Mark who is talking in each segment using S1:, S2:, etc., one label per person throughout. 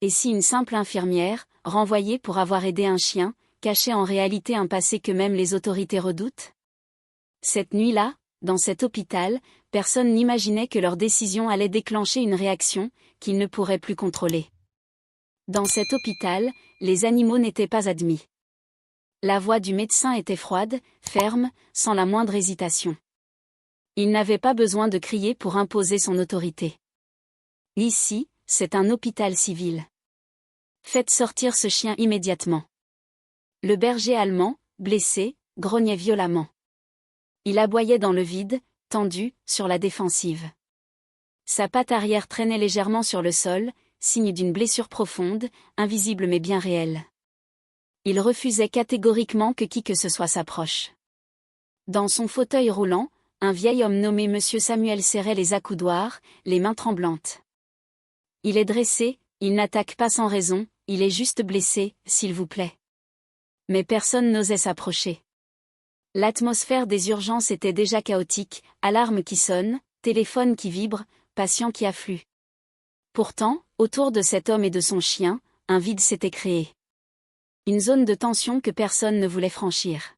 S1: Et si une simple infirmière, renvoyée pour avoir aidé un chien, cachait en réalité un passé que même les autorités redoutent? Cette nuit-là, dans cet hôpital, personne n'imaginait que leur décision allait déclencher une réaction qu'ils ne pourraient plus contrôler. Dans cet hôpital, les animaux n'étaient pas admis. La voix du médecin était froide, ferme, sans la moindre hésitation. Il n'avait pas besoin de crier pour imposer son autorité. Ici, c'est un hôpital civil. Faites sortir ce chien immédiatement. Le berger allemand, blessé, grognait violemment. Il aboyait dans le vide, tendu, sur la défensive. Sa patte arrière traînait légèrement sur le sol, signe d'une blessure profonde, invisible mais bien réelle. Il refusait catégoriquement que qui que ce soit s'approche. Dans son fauteuil roulant, un vieil homme nommé Monsieur Samuel serrait les accoudoirs, les mains tremblantes. Il est dressé, il n'attaque pas sans raison, il est juste blessé, s'il vous plaît. Mais personne n'osait s'approcher. L'atmosphère des urgences était déjà chaotique, alarme qui sonne, téléphone qui vibre, patient qui afflue. Pourtant, autour de cet homme et de son chien, un vide s'était créé. Une zone de tension que personne ne voulait franchir.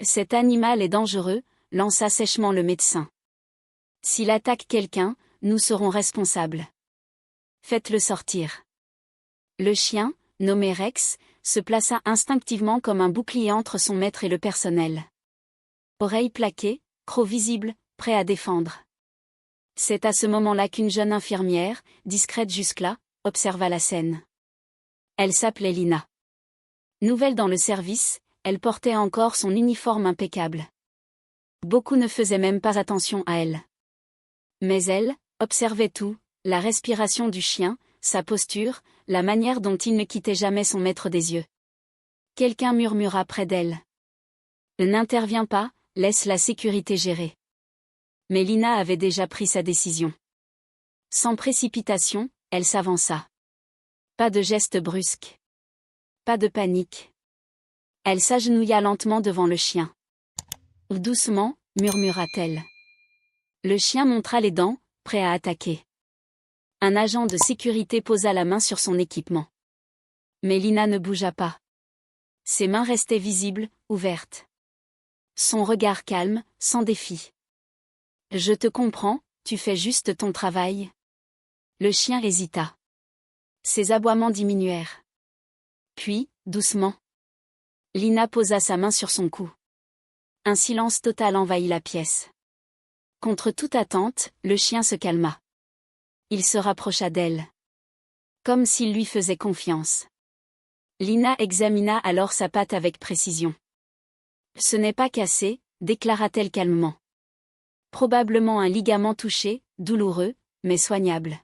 S1: Cet animal est dangereux, lança sèchement le médecin. S'il attaque quelqu'un, nous serons responsables. Faites-le sortir. Le chien, nommé Rex, se plaça instinctivement comme un bouclier entre son maître et le personnel. Oreilles plaquées, croc visible, prêt à défendre. C'est à ce moment-là qu'une jeune infirmière, discrète jusque-là, observa la scène. Elle s'appelait Lina. Nouvelle dans le service, elle portait encore son uniforme impeccable. Beaucoup ne faisaient même pas attention à elle. Mais elle observait tout, la respiration du chien, sa posture, la manière dont il ne quittait jamais son maître des yeux. Quelqu'un murmura près d'elle. « N'interviens pas, laisse la sécurité gérer. » Mais Lina avait déjà pris sa décision. Sans précipitation, elle s'avança. Pas de geste brusque. Pas de panique. Elle s'agenouilla lentement devant le chien. « Doucement, murmura-t-elle. » Le chien montra les dents, prêt à attaquer. Un agent de sécurité posa la main sur son équipement. Mais Lina ne bougea pas. Ses mains restaient visibles, ouvertes. Son regard calme, sans défi. « Je te comprends, tu fais juste ton travail. » Le chien hésita. Ses aboiements diminuèrent. Puis, doucement, Lina posa sa main sur son cou. Un silence total envahit la pièce. Contre toute attente, le chien se calma. Il se rapprocha d'elle. Comme s'il lui faisait confiance. Lina examina alors sa patte avec précision. « Ce n'est pas cassé », déclara-t-elle calmement. « Probablement un ligament touché, douloureux, mais soignable. »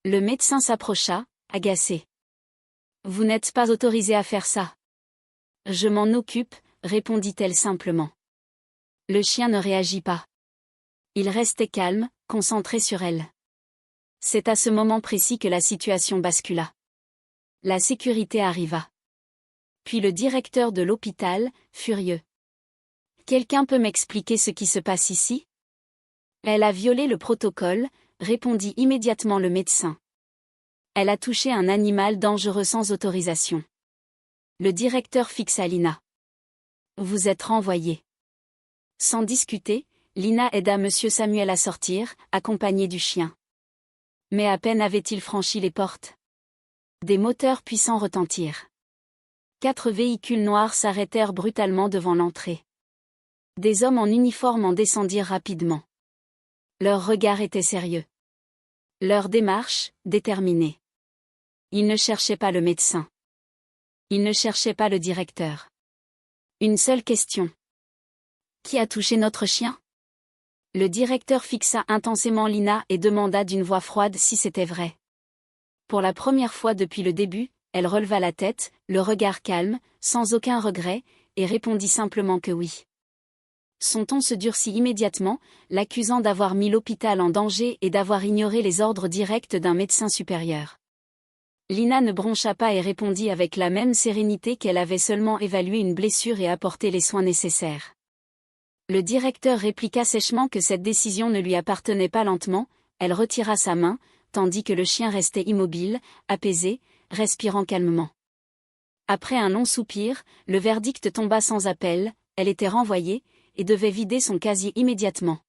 S1: Le médecin s'approcha, agacé. « Vous n'êtes pas autorisé à faire ça. »« Je m'en occupe », répondit-elle simplement. Le chien ne réagit pas. Il restait calme, concentré sur elle. C'est à ce moment précis que la situation bascula. La sécurité arriva. Puis le directeur de l'hôpital, furieux. « Quelqu'un peut m'expliquer ce qui se passe ici ? » « Elle a violé le protocole », répondit immédiatement le médecin. « Elle a touché un animal dangereux sans autorisation. » Le directeur fixa Lina. « Vous êtes renvoyé. » Sans discuter, Lina aida Monsieur Samuel à sortir, accompagné du chien. Mais à peine avait-il franchi les portes. Des moteurs puissants retentirent. 4 véhicules noirs s'arrêtèrent brutalement devant l'entrée. Des hommes en uniforme en descendirent rapidement. Leur regard était sérieux. Leur démarche, déterminée. Ils ne cherchaient pas le médecin. Ils ne cherchaient pas le directeur. Une seule question. Qui a touché notre chien ? Le directeur fixa intensément Lina et demanda d'une voix froide si c'était vrai. Pour la première fois depuis le début, elle releva la tête, le regard calme, sans aucun regret, et répondit simplement que oui. Son ton se durcit immédiatement, l'accusant d'avoir mis l'hôpital en danger et d'avoir ignoré les ordres directs d'un médecin supérieur. Lina ne broncha pas et répondit avec la même sérénité qu'elle avait seulement évalué une blessure et apporté les soins nécessaires. Le directeur répliqua sèchement que cette décision ne lui appartenait pas lentement, elle retira sa main, tandis que le chien restait immobile, apaisé, respirant calmement. Après un long soupir, le verdict tomba sans appel, elle était renvoyée, et devait vider son casier immédiatement.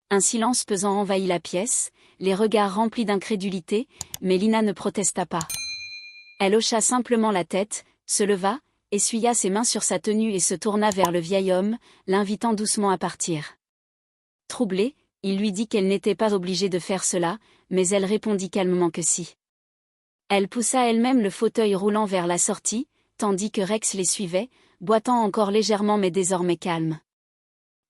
S1: Un silence pesant envahit la pièce, les regards remplis d'incrédulité, mais Lina ne protesta pas. Elle hocha simplement la tête, se leva, essuya ses mains sur sa tenue et se tourna vers le vieil homme, l'invitant doucement à partir. Troublée, il lui dit qu'elle n'était pas obligée de faire cela, mais elle répondit calmement que si. Elle poussa elle-même le fauteuil roulant vers la sortie, tandis que Rex les suivait, boitant encore légèrement mais désormais calme.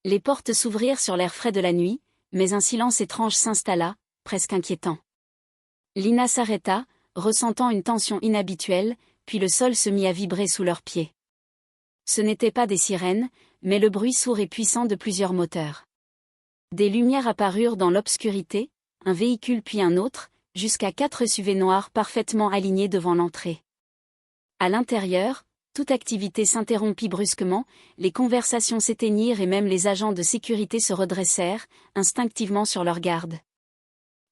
S1: Les portes s'ouvrirent sur l'air frais de la nuit, mais un silence étrange s'installa, presque inquiétant. Lina s'arrêta, ressentant une tension inhabituelle, puis le sol se mit à vibrer sous leurs pieds. Ce n'étaient pas des sirènes, mais le bruit sourd et puissant de plusieurs moteurs. Des lumières apparurent dans l'obscurité, un véhicule puis un autre, jusqu'à 4 SUV noirs parfaitement alignés devant l'entrée. À l'intérieur, toute activité s'interrompit brusquement, les conversations s'éteignirent et même les agents de sécurité se redressèrent, instinctivement sur leur garde.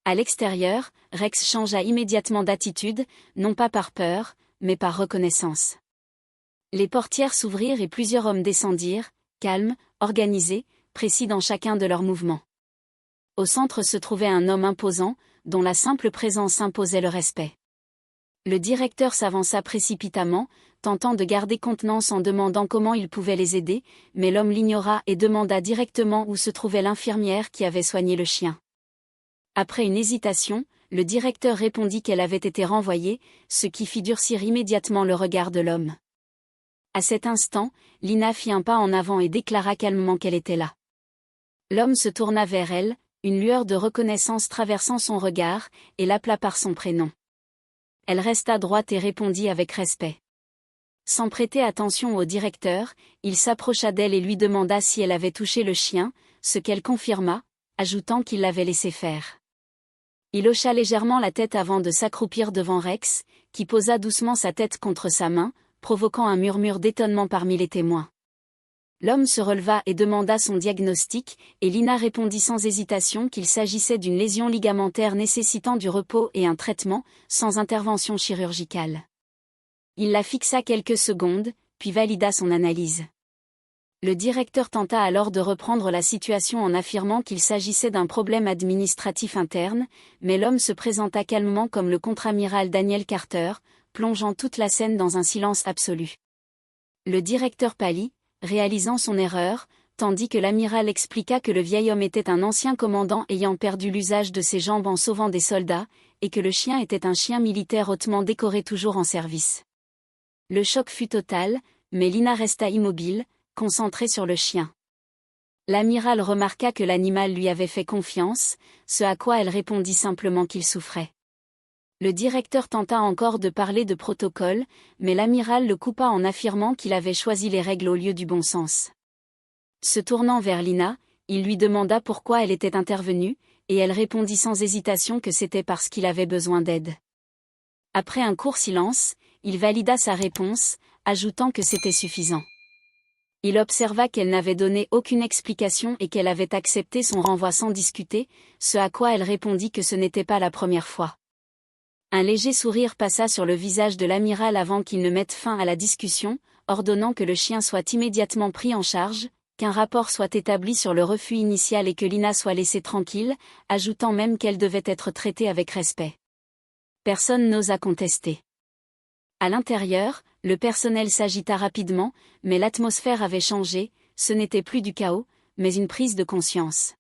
S1: À l'extérieur, Rex changea immédiatement d'attitude, non pas par peur, mais par reconnaissance. Les portières s'ouvrirent et plusieurs hommes descendirent, calmes, organisés, précis dans chacun de leurs mouvements. Au centre se trouvait un homme imposant, dont la simple présence imposait le respect. Le directeur s'avança précipitamment, tentant de garder contenance en demandant comment il pouvait les aider, mais l'homme l'ignora et demanda directement où se trouvait l'infirmière qui avait soigné le chien. Après une hésitation, le directeur répondit qu'elle avait été renvoyée, ce qui fit durcir immédiatement le regard de l'homme. À cet instant, Lina fit un pas en avant et déclara calmement qu'elle était là. L'homme se tourna vers elle, une lueur de reconnaissance traversant son regard, et l'appela par son prénom. Elle resta droite et répondit avec respect. Sans prêter attention au directeur, il s'approcha d'elle et lui demanda si elle avait touché le chien, ce qu'elle confirma, ajoutant qu'il l'avait laissé faire. Il hocha légèrement la tête avant de s'accroupir devant Rex, qui posa doucement sa tête contre sa main, provoquant un murmure d'étonnement parmi les témoins. L'homme se releva et demanda son diagnostic, et Lina répondit sans hésitation qu'il s'agissait d'une lésion ligamentaire nécessitant du repos et un traitement, sans intervention chirurgicale. Il la fixa quelques secondes, puis valida son analyse. Le directeur tenta alors de reprendre la situation en affirmant qu'il s'agissait d'un problème administratif interne, mais l'homme se présenta calmement comme le contre-amiral Daniel Carter, plongeant toute la scène dans un silence absolu. Le directeur pâlit, réalisant son erreur, tandis que l'amiral expliqua que le vieil homme était un ancien commandant ayant perdu l'usage de ses jambes en sauvant des soldats, et que le chien était un chien militaire hautement décoré toujours en service. Le choc fut total, mais Lina resta immobile, concentrée sur le chien. L'amiral remarqua que l'animal lui avait fait confiance, ce à quoi elle répondit simplement qu'il souffrait. Le directeur tenta encore de parler de protocole, mais l'amiral le coupa en affirmant qu'il avait choisi les règles au lieu du bon sens. Se tournant vers Lina, il lui demanda pourquoi elle était intervenue, et elle répondit sans hésitation que c'était parce qu'il avait besoin d'aide. Après un court silence, il valida sa réponse, ajoutant que c'était suffisant. Il observa qu'elle n'avait donné aucune explication et qu'elle avait accepté son renvoi sans discuter, ce à quoi elle répondit que ce n'était pas la première fois. Un léger sourire passa sur le visage de l'amiral avant qu'il ne mette fin à la discussion, ordonnant que le chien soit immédiatement pris en charge, qu'un rapport soit établi sur le refus initial et que Lina soit laissée tranquille, ajoutant même qu'elle devait être traitée avec respect. Personne n'osa contester. À l'intérieur, le personnel s'agita rapidement, mais l'atmosphère avait changé, ce n'était plus du chaos, mais une prise de conscience.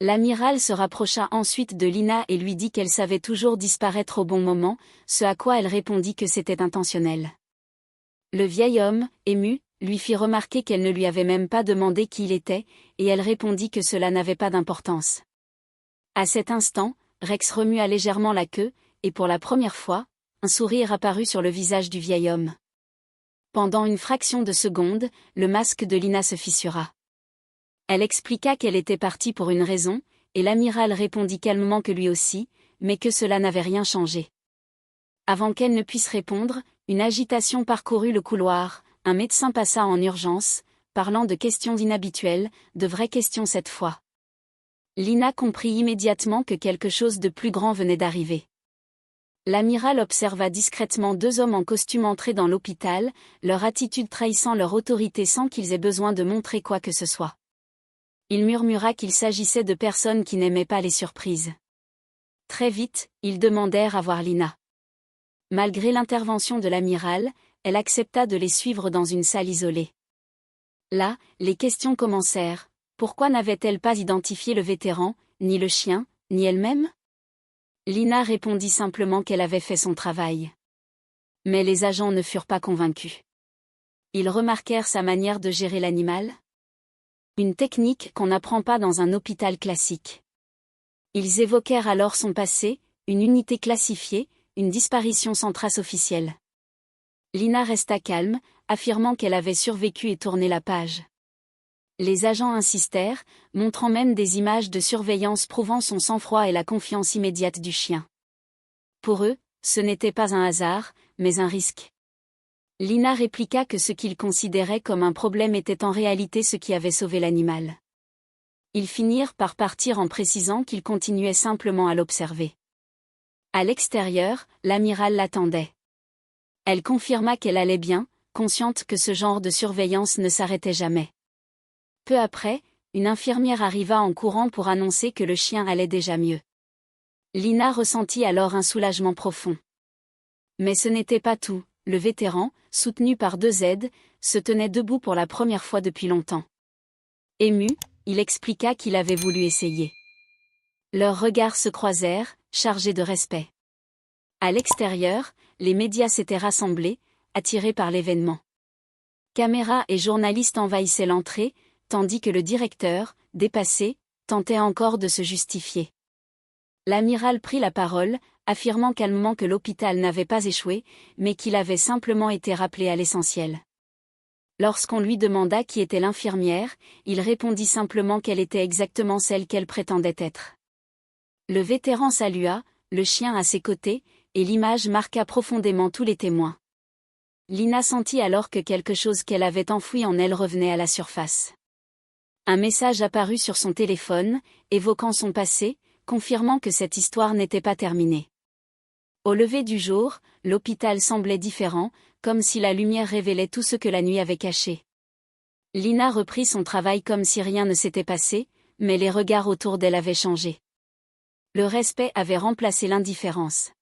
S1: L'amiral se rapprocha ensuite de Lina et lui dit qu'elle savait toujours disparaître au bon moment, ce à quoi elle répondit que c'était intentionnel. Le vieil homme, ému, lui fit remarquer qu'elle ne lui avait même pas demandé qui il était, et elle répondit que cela n'avait pas d'importance. À cet instant, Rex remua légèrement la queue, et pour la première fois, un sourire apparut sur le visage du vieil homme. Pendant une fraction de seconde, le masque de Lina se fissura. Elle expliqua qu'elle était partie pour une raison, et l'amiral répondit calmement que lui aussi, mais que cela n'avait rien changé. Avant qu'elle ne puisse répondre, une agitation parcourut le couloir, un médecin passa en urgence, parlant de questions inhabituelles, de vraies questions cette fois. Lina comprit immédiatement que quelque chose de plus grand venait d'arriver. L'amiral observa discrètement deux hommes en costume entrer dans l'hôpital, leur attitude trahissant leur autorité sans qu'ils aient besoin de montrer quoi que ce soit. Il murmura qu'il s'agissait de personnes qui n'aimaient pas les surprises. Très vite, ils demandèrent à voir Lina. Malgré l'intervention de l'amiral, elle accepta de les suivre dans une salle isolée. Là, les questions commencèrent. Pourquoi n'avait-elle pas identifié le vétéran, ni le chien, ni elle-même? Lina répondit simplement qu'elle avait fait son travail. Mais les agents ne furent pas convaincus. Ils remarquèrent sa manière de gérer l'animal. Une technique qu'on n'apprend pas dans un hôpital classique. Ils évoquèrent alors son passé, une unité classifiée, une disparition sans trace officielle. Lina resta calme, affirmant qu'elle avait survécu et tourné la page. Les agents insistèrent, montrant même des images de surveillance prouvant son sang-froid et la confiance immédiate du chien. Pour eux, ce n'était pas un hasard, mais un risque. Lina répliqua que ce qu'ils considéraient comme un problème était en réalité ce qui avait sauvé l'animal. Ils finirent par partir en précisant qu'ils continuaient simplement à l'observer. À l'extérieur, l'amiral l'attendait. Elle confirma qu'elle allait bien, consciente que ce genre de surveillance ne s'arrêtait jamais. Peu après, une infirmière arriva en courant pour annoncer que le chien allait déjà mieux. Lina ressentit alors un soulagement profond. Mais ce n'était pas tout, le vétéran, soutenu par deux aides, se tenait debout pour la première fois depuis longtemps. Ému, il expliqua qu'il avait voulu essayer. Leurs regards se croisèrent, chargés de respect. À l'extérieur, les médias s'étaient rassemblés, attirés par l'événement. Caméras et journalistes envahissaient l'entrée, tandis que le directeur, dépassé, tentait encore de se justifier. L'amiral prit la parole, affirmant calmement que l'hôpital n'avait pas échoué, mais qu'il avait simplement été rappelé à l'essentiel. Lorsqu'on lui demanda qui était l'infirmière, il répondit simplement qu'elle était exactement celle qu'elle prétendait être. Le vétéran salua, le chien à ses côtés, et l'image marqua profondément tous les témoins. Lina sentit alors que quelque chose qu'elle avait enfoui en elle revenait à la surface. Un message apparut sur son téléphone, évoquant son passé, confirmant que cette histoire n'était pas terminée. Au lever du jour, l'hôpital semblait différent, comme si la lumière révélait tout ce que la nuit avait caché. Lina reprit son travail comme si rien ne s'était passé, mais les regards autour d'elle avaient changé. Le respect avait remplacé l'indifférence.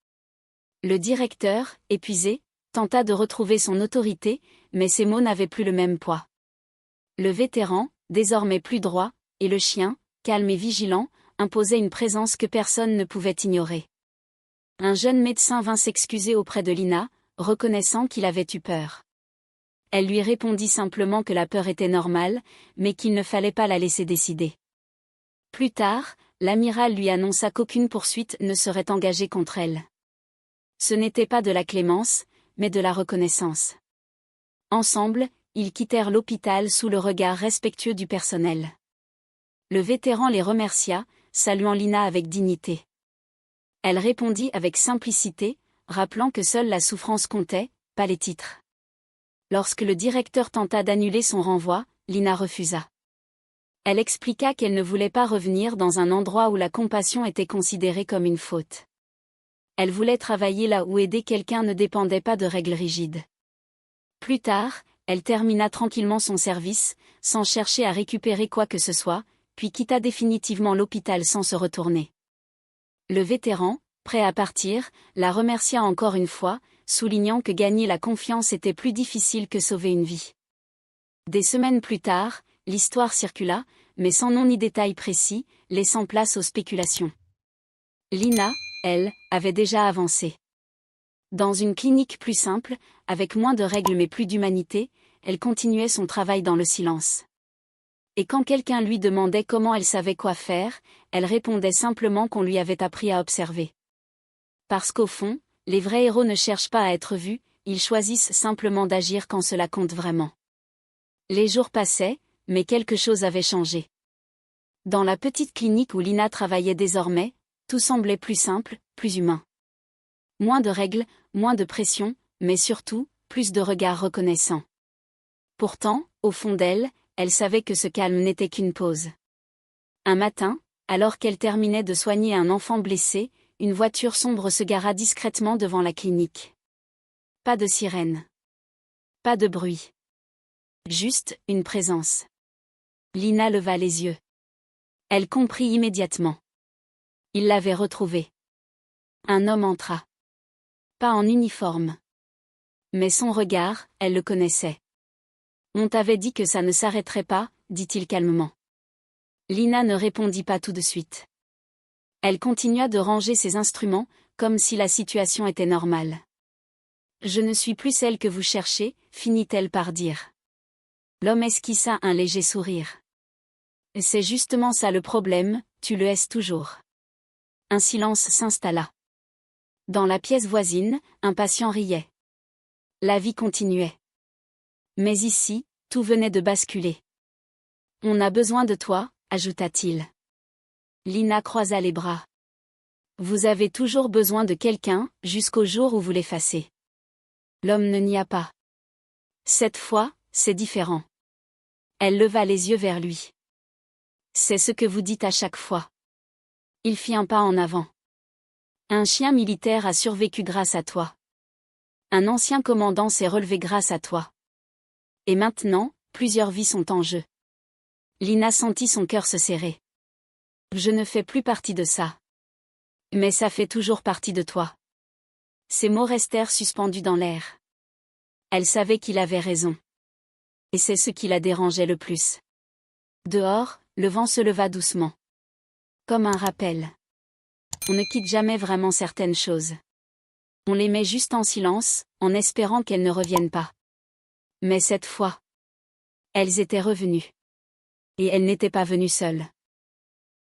S1: Le directeur, épuisé, tenta de retrouver son autorité, mais ses mots n'avaient plus le même poids. Le vétéran, désormais plus droit, et le chien, calme et vigilant, imposaient une présence que personne ne pouvait ignorer. Un jeune médecin vint s'excuser auprès de Lina, reconnaissant qu'il avait eu peur. Elle lui répondit simplement que la peur était normale, mais qu'il ne fallait pas la laisser décider. Plus tard, l'amiral lui annonça qu'aucune poursuite ne serait engagée contre elle. Ce n'était pas de la clémence, mais de la reconnaissance. Ensemble, ils quittèrent l'hôpital sous le regard respectueux du personnel. Le vétéran les remercia, saluant Lina avec dignité. Elle répondit avec simplicité, rappelant que seule la souffrance comptait, pas les titres. Lorsque le directeur tenta d'annuler son renvoi, Lina refusa. Elle expliqua qu'elle ne voulait pas revenir dans un endroit où la compassion était considérée comme une faute. Elle voulait travailler là où aider quelqu'un ne dépendait pas de règles rigides. Plus tard, elle termina tranquillement son service, sans chercher à récupérer quoi que ce soit, puis quitta définitivement l'hôpital sans se retourner. Le vétéran, prêt à partir, la remercia encore une fois, soulignant que gagner la confiance était plus difficile que sauver une vie. Des semaines plus tard, l'histoire circula, mais sans nom ni détails précis, laissant place aux spéculations. Lina, elle, avait déjà avancé. Dans une clinique plus simple, avec moins de règles mais plus d'humanité, elle continuait son travail dans le silence. Et quand quelqu'un lui demandait comment elle savait quoi faire, elle répondait simplement qu'on lui avait appris à observer. Parce qu'au fond, les vrais héros ne cherchent pas à être vus, ils choisissent simplement d'agir quand cela compte vraiment. Les jours passaient, mais quelque chose avait changé. Dans la petite clinique où Lina travaillait désormais, tout semblait plus simple, plus humain. Moins de règles, moins de pression, mais surtout, plus de regards reconnaissants. Pourtant, au fond d'elle, elle savait que ce calme n'était qu'une pause. Un matin, alors qu'elle terminait de soigner un enfant blessé, une voiture sombre se gara discrètement devant la clinique. Pas de sirène. Pas de bruit. Juste, une présence. Lina leva les yeux. Elle comprit immédiatement. Il l'avait retrouvé. Un homme entra. Pas en uniforme. Mais son regard, elle le connaissait. On t'avait dit que ça ne s'arrêterait pas, dit-il calmement. Lina ne répondit pas tout de suite. Elle continua de ranger ses instruments, comme si la situation était normale. Je ne suis plus celle que vous cherchez, finit-elle par dire. L'homme esquissa un léger sourire. C'est justement ça le problème, tu le hais toujours. Un silence s'installa. Dans la pièce voisine, un patient riait. La vie continuait. Mais ici, tout venait de basculer. On a besoin de toi, ajouta-t-il. Lina croisa les bras. Vous avez toujours besoin de quelqu'un, jusqu'au jour où vous l'effacez. L'homme ne nia pas. Cette fois, c'est différent. Elle leva les yeux vers lui. C'est ce que vous dites à chaque fois. Il fit un pas en avant. Un chien militaire a survécu grâce à toi. Un ancien commandant s'est relevé grâce à toi. Et maintenant, plusieurs vies sont en jeu. Lina sentit son cœur se serrer. Je ne fais plus partie de ça. Mais ça fait toujours partie de toi. Ces mots restèrent suspendus dans l'air. Elle savait qu'il avait raison. Et c'est ce qui la dérangeait le plus. Dehors, le vent se leva doucement. Comme un rappel. On ne quitte jamais vraiment certaines choses. On les met juste en silence, en espérant qu'elles ne reviennent pas. Mais cette fois, elles étaient revenues. Et elles n'étaient pas venues seules.